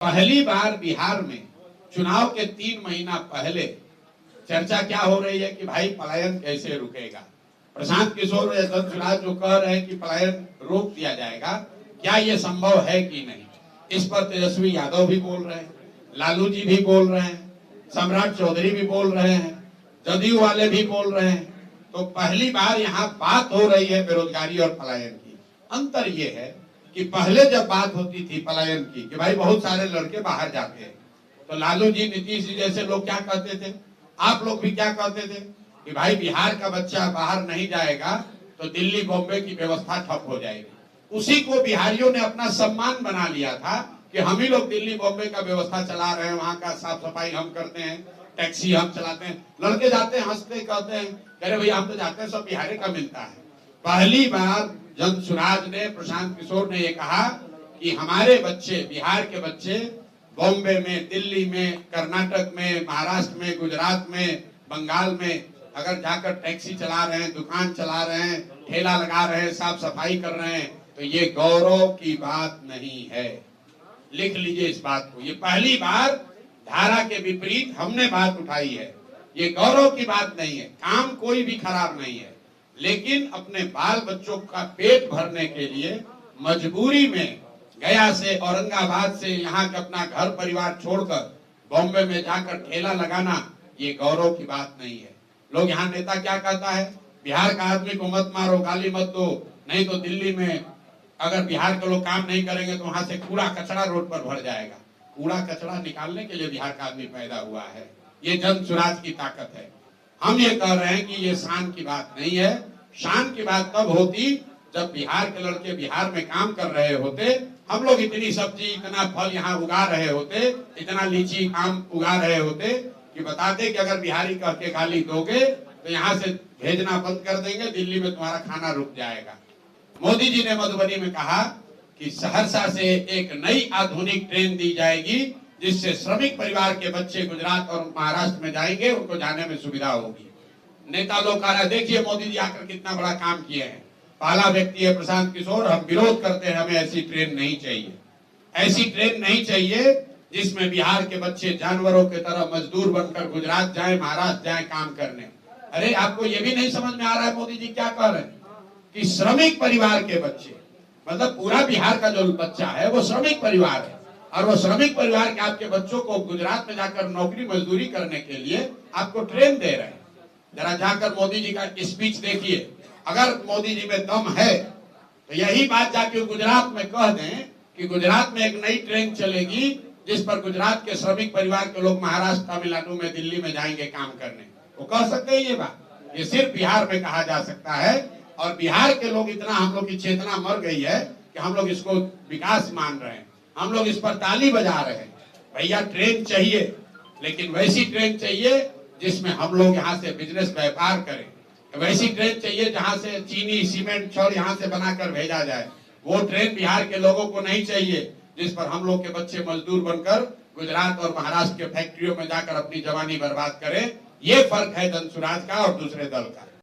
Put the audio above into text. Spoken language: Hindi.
पहली बार बिहार में चुनाव के 3 महीना पहले चर्चा क्या हो रही है कि भाई पलायन कैसे रुकेगा। प्रशांत किशोर या दत्तराज जो कह रहे हैं कि पलायन रोक दिया जाएगा, क्या ये संभव है कि नहीं। इस पर तेजस्वी यादव भी बोल रहे हैं, लालू जी भी बोल रहे हैं, सम्राट चौधरी भी बोल रहे हैं, जदयू वाले भी बोल रहे हैं। तो पहली बार यहाँ बात हो रही है बेरोजगारी और पलायन की। अंतर ये है कि पहले जब बात होती थी पलायन की कि भाई बहुत सारे लड़के बाहर जाते हैं, तो लालू जी, नीतीश जी जैसे लोग क्या कहते थे, आप लोग भी क्या कहते थे कि भाई बिहार का बच्चा बाहर नहीं जाएगा तो दिल्ली बॉम्बे की व्यवस्था ठप हो जाएगी। उसी को बिहारियों ने अपना सम्मान बना लिया था कि हम ही लोग दिल्ली बॉम्बे का व्यवस्था चला रहे हैं, वहां का साफ सफाई हम करते हैं, टैक्सी हम चलाते हैं। लड़के जाते हैं, हंसते कहते हैं, कह रहे भैया हम तो जाते हैं, सब बिहारी का मिलता है। पहली बार जन सुराज ने, प्रशांत किशोर ने ये कहा कि हमारे बच्चे, बिहार के बच्चे बॉम्बे में, दिल्ली में, कर्नाटक में, महाराष्ट्र में, गुजरात में, बंगाल में अगर जाकर टैक्सी चला रहे हैं, दुकान चला रहे हैं, ठेला लगा रहे हैं, साफ सफाई कर रहे हैं, तो ये गौरव की बात नहीं है। लिख लीजिए इस बात को। ये पहली बार धारा के विपरीत हमने बात उठाई है। ये गौरव की बात नहीं है। काम कोई भी खराब नहीं है, लेकिन अपने बाल बच्चों का पेट भरने के लिए मजबूरी में गया से, औरंगाबाद से यहाँ के अपना घर परिवार छोड़कर बॉम्बे में जाकर ठेला लगाना, ये गौरव की बात नहीं है। लोग यहाँ नेता क्या कहता है, बिहार का आदमी को मत मारो, गाली मत दो, नहीं तो दिल्ली में अगर बिहार के लोग काम नहीं करेंगे तो वहां से कूड़ा कचरा रोड पर भर जाएगा। कूड़ा कचरा निकालने के लिए बिहार का आदमी पैदा हुआ है। ये जन सुराज की ताकत है। हम ये कह रहे हैं कि ये शान की बात नहीं है। शान की बात तब होती जब बिहार के लड़के बिहार में काम कर रहे होते, हम लोग इतनी सब्जी, इतना फल यहाँ उगा रहे होते, इतना लीची आम उगा रहे होते कि बताते कि अगर बिहारी कह के गाली दोगे तो यहाँ से भेजना बंद कर देंगे, दिल्ली में तुम्हारा खाना रुक जाएगा। मोदी जी ने मधुबनी में कहा कि सहरसा से एक नई आधुनिक ट्रेन दी जाएगी जिससे श्रमिक परिवार के बच्चे गुजरात और महाराष्ट्र में जाएंगे, उनको जाने में सुविधा होगी। नेता लोग कह रहे हैं देखिए मोदी जी आकर कितना बड़ा काम किए हैं। पहला व्यक्ति है प्रशांत किशोर, हम विरोध करते हैं, हमें ऐसी ट्रेन नहीं चाहिए। ऐसी ट्रेन नहीं चाहिए जिसमें बिहार के बच्चे जानवरों की तरह मजदूर बनकर गुजरात जाए, महाराष्ट्र जाए काम करने। अरे आपको ये भी नहीं समझ में आ रहा है मोदी जी क्या कह रहे हैं कि श्रमिक परिवार के बच्चे, मतलब पूरा बिहार का जो बच्चा है वो श्रमिक परिवार है, और वो श्रमिक परिवार के आपके बच्चों को गुजरात में जाकर नौकरी मजदूरी करने के लिए आपको ट्रेन दे रहे हैं। जरा जाकर मोदी जी का स्पीच देखिए। अगर मोदी जी में दम है तो यही बात जाके गुजरात में कह दें कि गुजरात में एक नई ट्रेन चलेगी जिस पर गुजरात के श्रमिक परिवार के लोग महाराष्ट्र, तमिलनाडु में, दिल्ली में जाएंगे काम करने। वो कह सकते हैं ये बात। ये सिर्फ बिहार में कहा जा सकता है, और बिहार के लोग इतना, हम लोग की चेतना मर गई है कि हम लोग इसको विकास मान रहे हैं, हम लोग इस पर ताली बजा रहे हैं। भैया ट्रेन चाहिए, लेकिन वैसी ट्रेन चाहिए जिसमें हम लोग यहाँ से बिजनेस व्यापार करें। वैसी ट्रेन चाहिए जहाँ से चीनी, सीमेंट, छड़ यहाँ से बनाकर भेजा जाए। वो ट्रेन बिहार के लोगों को नहीं चाहिए जिस पर हम लोग के बच्चे मजदूर बनकर गुजरात और महाराष्ट्र के फैक्ट्रियों में जाकर अपनी जवानी बर्बाद करें। ये फर्क है जन सुराज का और दूसरे दल का।